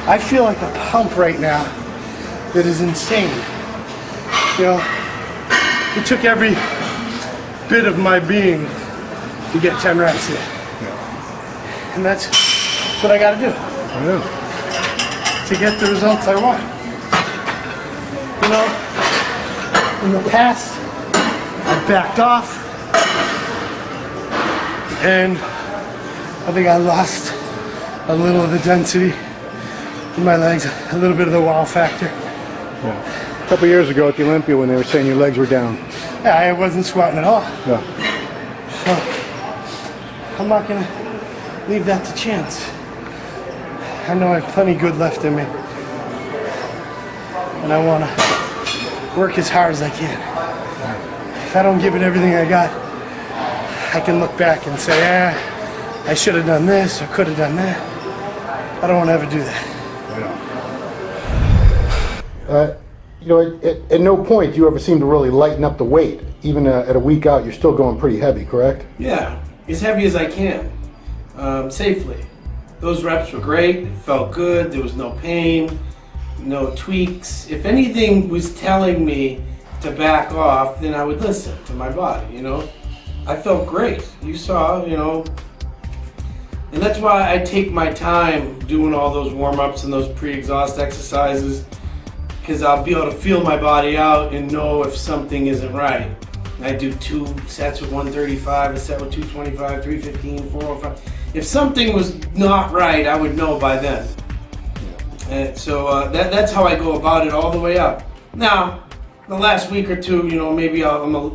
I feel like a pump right now that is insane. You know, it took every bit of my being to get 10 reps in. Yeah. And that's what I got to do. I know. To get the results I want. You know, in the past, I backed off, and I think I lost a little of the density in my legs, a little bit of the wow factor. Yeah. A couple years ago at the Olympia when they were saying your legs were down. Yeah, I wasn't squatting at all. Yeah. So, I'm not going to leave that to chance. I know I have plenty good left in me. And I want to work as hard as I can. If I don't give it everything I got, I can look back and say, I should have done this or could have done that. I don't want to ever do that. You know, at no point do you ever seem to really lighten up the weight. Even at a week out, you're still going pretty heavy, correct? Yeah, as heavy as I can, safely. Those reps were great, it felt good, there was no pain, no tweaks. If anything was telling me to back off, then I would listen to my body, you know. I felt great, you saw, you know. And that's why I take my time doing all those warm-ups and those pre-exhaust exercises, because I'll be able to feel my body out and know if something isn't right. I do 2 sets with 135, a set with 225, 315, 405. If something was not right, I would know by then. And so that's how I go about it all the way up. Now, the last week or two, you know, maybe I'm a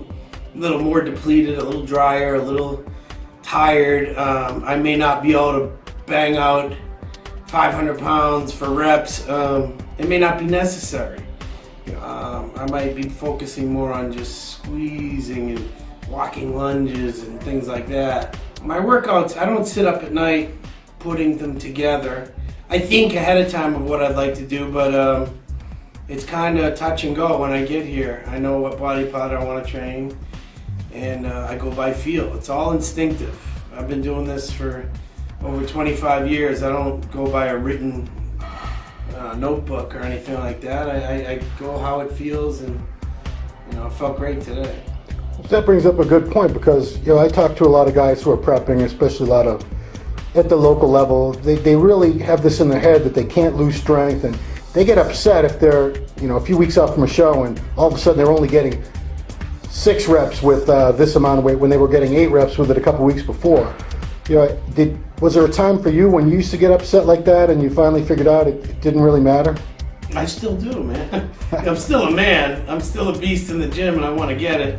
little more depleted, a little drier, a little tired. I may not be able to bang out 500 pounds for reps. It may not be necessary. I might be focusing more on just squeezing and walking lunges and things like that. My workouts, I don't sit up at night putting them together. I think ahead of time of what I'd like to do, but it's kind of touch and go when I get here. I know what body part I want to train, and I go by feel. It's all instinctive. I've been doing this for over 25 years. I don't go by a written notebook or anything like that. I go how it feels, and you know, it felt great today. That brings up a good point, because you know, I talk to a lot of guys who are prepping, especially a lot of at the local level. They really have this in their head that they can't lose strength, and they get upset if they're, you know, a few weeks out from a show and all of a sudden they're only getting 6 reps with this amount of weight when they were getting 8 reps with it a couple weeks before. You know, was there a time for you when you used to get upset like that and you finally figured out it didn't really matter? I still do, man. I'm still a man. I'm still a beast in the gym, and I want to get it.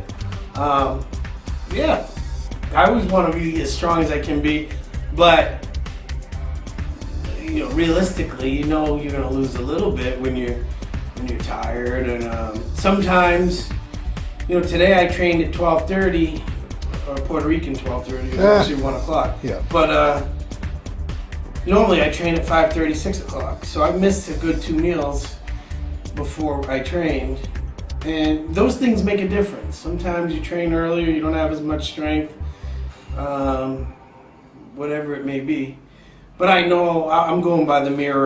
Yeah, I always want to be as strong as I can be, but you know, realistically, you know, you're gonna lose a little bit when you're tired, and sometimes, you know, today I trained at 12:30, or Puerto Rican 12:30. It was actually 1 o'clock. Yeah. But normally I train at 5:30, 6 o'clock. So I missed a good 2 meals before I trained. And those things make a difference. Sometimes you train earlier, you don't have as much strength, whatever it may be. But I know I'm going by the mirror.